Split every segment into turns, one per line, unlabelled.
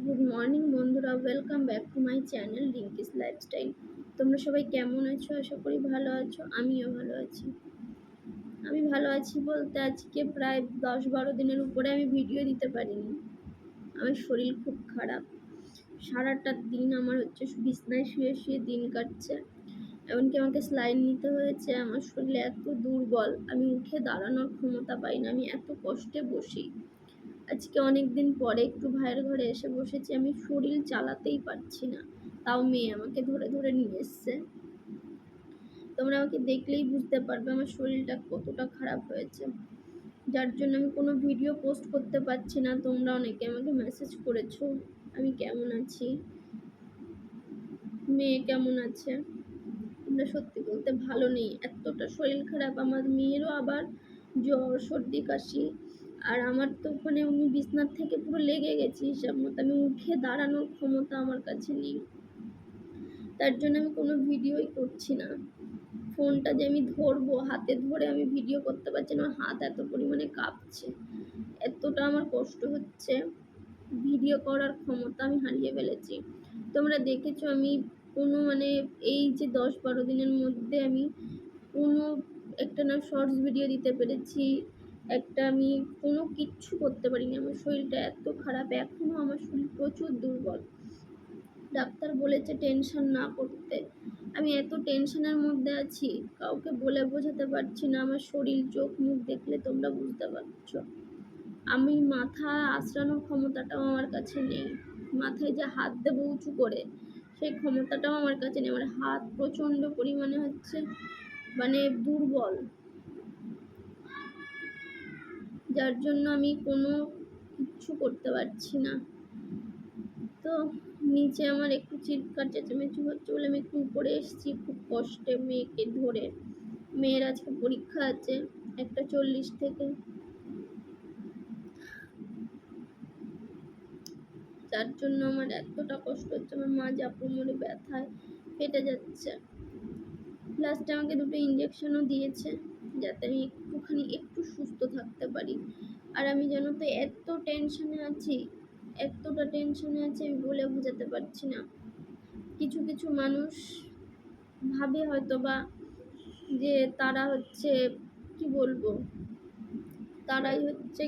Good morning বন্ধুরা, welcome back to my channel Rinki's lifestyle. তোমরা সবাই কেমন আছো? আশা করি ভালো আছো। আমিও ভালো আছি। আমি ভালো আছি বলতে আজকে প্রায় 10-12 দিনের উপরে আমি ভিডিও দিতে পারিনি। আমার শরীর খুব খারাপ। সারাটা দিন আমার বিছনায় শুয়ে শুয়ে দিন কাটছে। এমনকি আমাকে স্যালাইন নিতে হয়েছে। আমার শরীর এত দুর্বল, আমি উঠে দাঁড়ানোর ক্ষমতা পাই না। আমি এত কষ্টে বসি। আজকে অনেক দিন পরে একটু ভাইয়ের ঘরে এসে বসেছি। আমি শরীর চালাতেই পারছি না, তাও মেয়ে আমাকে ধরে ধরে নিয়ে এসছে। তোমরা আমাকে দেখলেই বুঝতে পারবে আমার শরীরটা কতটা খারাপ হয়েছে, যার জন্য আমি কোনো ভিডিও পোস্ট করতে পারছি না। তোমরা অনেকে আমাকে মেসেজ করেছো আমি কেমন আছি, মেয়ে কেমন আছে। আমরা সত্যি বলতে ভালো নেই, এতটা শরীর খারাপ। আমার মেয়েরও আবার জ্বর, সর্দি, কাশি। আর আমার তো আমি বিছনার থেকে পুরো লেগে গেছি হিসাব মতো। আমি উঠে দাঁড়ানোর ক্ষমতা আমার কাছে নেই, তার জন্য আমি কোনো ভিডিওই করছি না। ফোনটা যে আমি ধরবো, হাতে ধরে আমি ভিডিও করতে পারছি না। হাত এত পরিমাণে কাঁপছে, এতটা আমার কষ্ট হচ্ছে। ভিডিও করার ক্ষমতা আমি হারিয়ে ফেলেছি। তোমরা দেখেছো আমি কোনো এই যে 10-12 দিনের মধ্যে আমি কোনো একটা না শর্টস ভিডিও দিতে পেরেছি, একটা আমি কোনো কিচ্ছু করতে পারিনি। আমার শরীরটা এত খারাপ, এখনও আমার শরীর প্রচুর দুর্বল। ডাক্তার বলেছে টেনশন না করতে। আমি এত টেনশনের মধ্যে আছি, কাউকে বলে বোঝাতে পারছি না। আমার শরীর, চোখ মুখ দেখলে তোমরা বুঝতে পারছো। আমি মাথা আঁচড়ানোর ক্ষমতাটাও আমার কাছে নেই। মাথায় যে হাত দেবো উঁচু করে, সেই ক্ষমতাটাও আমার কাছে নেই। আমার হাত প্রচণ্ড পরিমাণে দুর্বল, যার জন্য আমি কোনো কিচ্ছু করতে পারছি না। তো নিচে আমার একটু চিৎকার চেঁচামেচি হচ্ছে বলে আমি একটু উপরে এসেছি খুব কষ্টে মেয়েকে ধরে। মেয়ের আজকে পরীক্ষা আছে 1:40 থেকে, যার জন্য আমার এতটা কষ্ট হচ্ছে। আমার মাজা কোমরে ব্যথায় ফেটে যাচ্ছে। লাস্টে আমাকে 2টো ইঞ্জেকশনও দিয়েছে, যাতে আমি একটু সুস্থ থাকতে পারি। আর আমি জানো তো এত টেনশনে আছি, এতটা টেনশনে আছি আমি বলে বোঝাতে পারছি না। কিছু কিছু মানুষ ভাবে হয়তো বা যে তারা কি বলবো, তারাই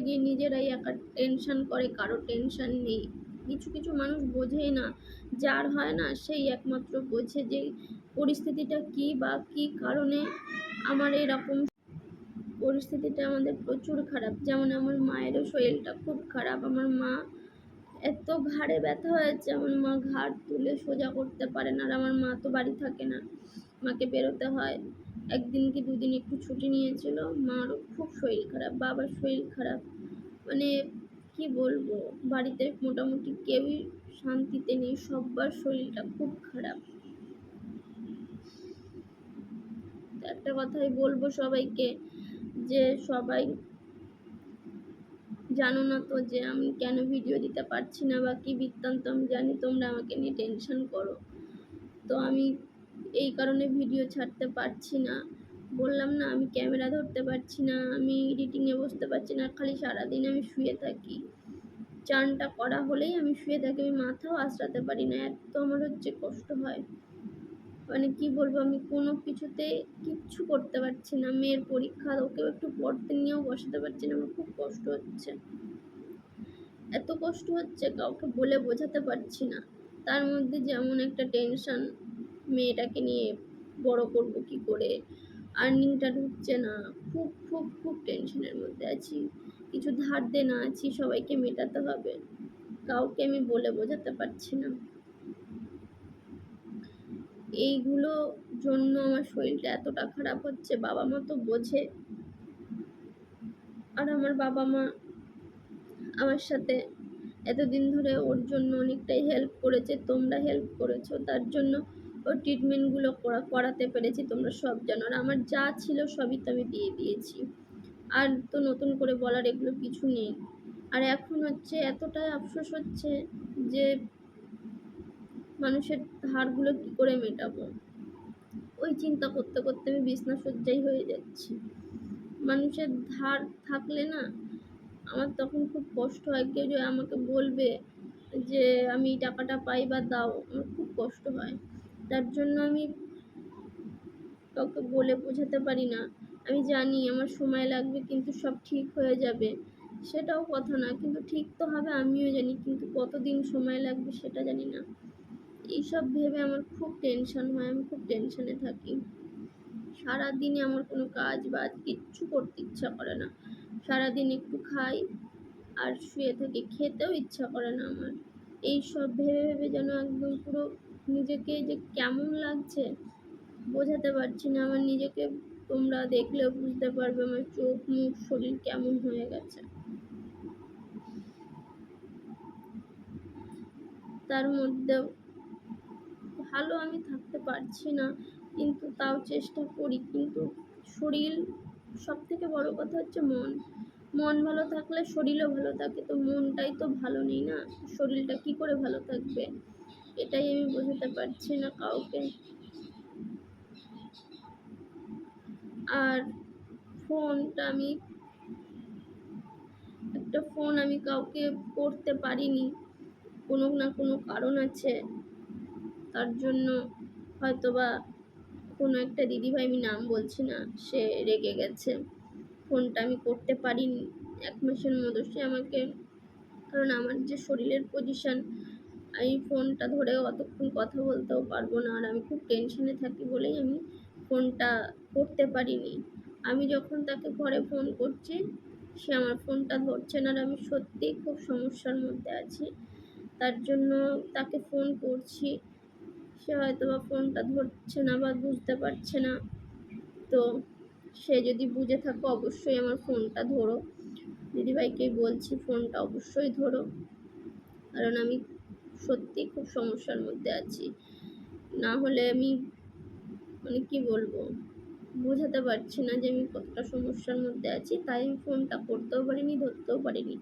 গিয়ে নিজেরাই একা টেনশন করে, কারো টেনশন নেই। কিছু কিছু মানুষ বোঝেই না, যার হয় না সেই একমাত্র বোঝে যে পরিস্থিতিটা কি বা কি কারণে আমার এরকম। পরিস্থিতিটা আমাদের প্রচুর খারাপ। যেমন আমার মায়েরও শরীরটা খুব খারাপ। আমার মা এত ঘাড়ে ব্যথা হয়েছে, আমার মা ঘাড় তুলে সোজা করতে পারে না। আর আমার মা তো বাড়ি থাকে না, মাকে বেরোতে হয়। একদিন কি দুদিন একটু ছুটি নিয়েছিল। মারও খুব শরীর খারাপ, বাবার শরীর খারাপ। কি বলবো, বাড়িতে মোটামুটি কেউই শান্তিতে নেই, সবার শরীরটা খুব খারাপ। একটা কথাই বলবো সবাইকে, যে সবাই জানো না তো যে আমি কেন ভিডিও দিতে পারছি না বা কি বৃত্তান্ত। আমি জানি তোমরা আমাকে নিয়ে টেনশন করো, তো আমি এই কারণে ভিডিও ছাড়তে পারছি না। বললাম না, আমি ক্যামেরা ধরতে পারছি না, আমি এডিটিংয়ে বসতে পারছি না। খালি সারাদিন আমি শুয়ে থাকি। চানটা করা হলেই আমি শুয়ে থাকি, আমি মাথাও আঁচড়াতে পারি না, এত আমার কষ্ট হয়। কি বলবো, আমি কোনো কিছুতে কিচ্ছু করতে পারছি না। মেয়ের পরীক্ষা, ওকেও একটু পড়তে নিয়েও বসাতে পারছি না। আমার খুব কষ্ট হচ্ছে, এত কষ্ট হচ্ছে কাউকে বলে বোঝাতে পারছি না। তার মধ্যে যেমন একটা টেনশন, মেয়েটাকে নিয়ে বড় করবো কি করে, আর্নিংটা ঢুকছে না। খুব খুব খুব টেনশনের মধ্যে আছি। কিছু ধার দেনা আছি, সবাইকে মেটাতে হবে। কাউকে আমি বলে বোঝাতে পারছি না। এইগুলো জন্য আমার শরীরটা এতটা খারাপ হচ্ছে। বাবা মা তো বোঝে, আর আমার বাবা মা আমার সাথে এতদিন ধরে ওর জন্য অনেকটাই হেল্প করেছে। তোমরা হেল্প করেছো, তার জন্য ওর ট্রিটমেন্টগুলো করাতে পেরেছি। তোমরা সব জানো। আর আমার যা ছিল সবই তো আমি দিয়ে দিয়েছি। আর তো নতুন করে বলার এগুলো কিছু নেই। আর এখন এতটাই আফসোস হচ্ছে যে মানুষের ধারগুলো কি করে মেটাবো, ওই চিন্তা করতে করতে আমি বিছনা শয্যায় হয়ে যাচ্ছি। মানুষের ধার থাকলে না আমার তখন খুব কষ্ট হয়। কেউ যে আমাকে বলবে যে আমি টাকাটা পাই বা দাও, আমার খুব কষ্ট হয়। তার জন্য আমি কাউকে বলে বোঝাতে পারি না। আমি জানি আমার সময় লাগবে কিন্তু সব ঠিক হয়ে যাবে। সেটাও কথা না, কিন্তু ঠিক তো হবে আমিও জানি, কিন্তু কতদিন সময় লাগবে সেটা জানি না। এইসব ভেবে আমার খুব টেনশন হয়, আমি খুব টেনশনে থাকি। সারাদিনে আমার কোনো কাজ-বাজ কিচ্ছু করতে ইচ্ছা করে না। সারাদিন একটু খাই আর শুয়ে থাকি। খেতেও ইচ্ছা করে না আমার। এইসব ভেবে, ভেবে যেন একদম পুরো নিজেকে যে কেমন লাগছে বোঝাতে পারছি না। আমার নিজেকে তোমরা দেখলেও বুঝতে পারবে আমার চোখ, মুখ, শরীর কেমন হয়ে গেছে। তার মধ্যেও ভালো আমি থাকতে পারছি না, কিন্তু তাও চেষ্টা করি। কিন্তু শরীর, সবথেকে বড় কথা হচ্ছে মন। মন ভালো থাকলে শরীরও ভালো থাকে। তো মনটাই তো ভালো নেই না, শরীরটা কি করে ভালো থাকবে? এটাই আমি বোঝাতে পারছি না কাউকে। আর ফোনটা আমি একটা ফোন আমি কাউকে করতে পারিনি। কোনো না কোনো কারণ আছে। তার জন্য হয়তোবা কোনো একটা দিদিভাই, আমি নাম বলছি না, সে রেগে গেছে। ফোনটা আমি করতে পারিনি ১ মাসের মতো। সে আমাকে, কারণ আমার যে শরীরের পজিশন, আমি ফোনটা ধরে অতক্ষণ কথা বলতেও পারবো না। আর আমি খুব টেনশনে থাকি বলেই আমি ফোনটা করতে পারিনি। আমি যখন তাকে ঘরে ফোন করছি, সে আমার ফোনটা ধরছে না। আর আমি সত্যিই খুব সমস্যার মধ্যে আছি। তার জন্য তাকে ফোন করছি। সে হয়তোবা ফোনটা ধরছে না বা বুঝতে পারছে না। তো সে যদি বুঝে থাকো অবশ্যই আমার ফোনটা ধরো। দিদিভাইকে বলছি ফোনটা অবশ্যই ধরো। কারণ আমি সত্যিই খুব সমস্যার মধ্যে আছি। না হলে আমি, মানে কি বলবো? বোঝাতে পারছি না যে আমি কতটা সমস্যার মধ্যে আছি। তাই আমি ফোনটা করতেও পারিনি, ধরতেও পারিনি।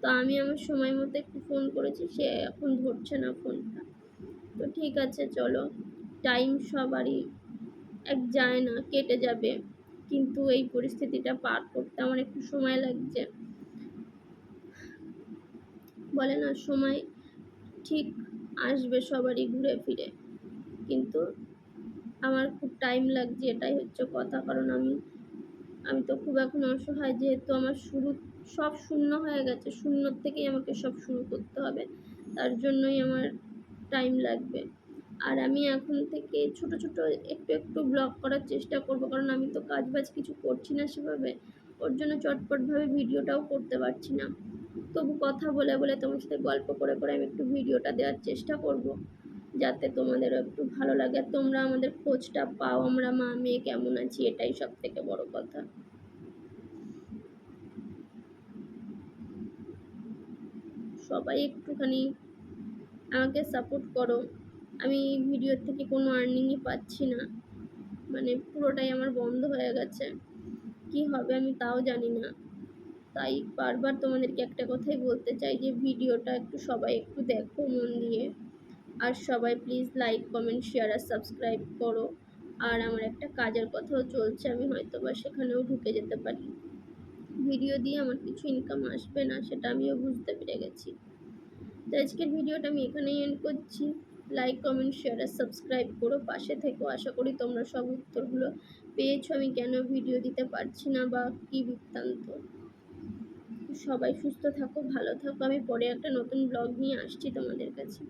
তো আমি আমার সময় মতো একটু ফোন করেছি, সে এখন ধরছে না ফোনটা। তো ঠিক আছে চলো, টাইম সবারই এক যায় না, কেটে যাবে। কিন্তু এই পরিস্থিতিটা পার করতে আমার একটু সময় লাগছে। বলে না, সময় ঠিক আসবে সবারই ঘুরে ফিরে। কিন্তু আমার খুব টাইম লাগছে, এটাই হচ্ছে কথা। কারণ আমি আমি তো খুব এখন অসহায়, যেহেতু আমার শুরু সব শূন্য হয়ে গেছে। শূন্যর থেকেই আমাকে সব শুরু করতে হবে। তার জন্যই আমার টাইম লাগবে। আর আমি এখন থেকে ছোট, ছোট একটু, একটু ব্লগ করার চেষ্টা করব। কারণ আমি তো কাজ-বাজ কিছু করছি না সেভাবে। ওর জন্য চটপটভাবে ভিডিওটাও করতে পারছি না। তবু কথা বলে, বলে তোমার সাথে গল্প করে, করে আমি একটু ভিডিওটা দেওয়ার চেষ্টা করব। যাতে তোমাদেরও একটু ভালো লাগে। আর তোমরা আমাদের খোঁজটা পাও, আমরা মা-মেয়ে কেমন আছি, এটাই সবথেকে বড় কথা। সবাই একটুখানি আমাকে সাপোর্ট করো। আমি ভিডিওর থেকে কোনো আর্নিংই পাচ্ছি না। মানে পুরোটাই আমার বন্ধ হয়ে গেছে। কি হবে আমি তাও জানি না। তাই বারবার তোমাদেরকে একটা কথাই বলতে চাই যে ভিডিওটা একটু সবাই একটু দেখো মন দিয়ে। আর সবাই প্লিজ লাইক, কমেন্ট, শেয়ার আর সাবস্ক্রাইব করো। আর আমার একটা কাজের কথাও চলছে, আমি হয়তোবা সেখানেও ঢুকে যেতে পারি। ভিডিও দিয়ে আমার কিছু ইনকাম আসবে না, সেটা আমিও বুঝতে পেরে গেছি। তো আজকের ভিডিওটা আমি এখানেই এন্ড করছি। লাইক, কমেন্ট, শেয়ার আর সাবস্ক্রাইব করো, পাশে থেকো। আশা করি তোমরা সব উত্তরগুলো পেয়েছো, আমি কেন ভিডিও দিতে পারছি না বা কী বৃত্তান্ত। সবাই সুস্থ থাকো, ভালো থাকো। আমি পরে একটা নতুন ব্লগ নিয়ে আসছি তোমাদের কাছে।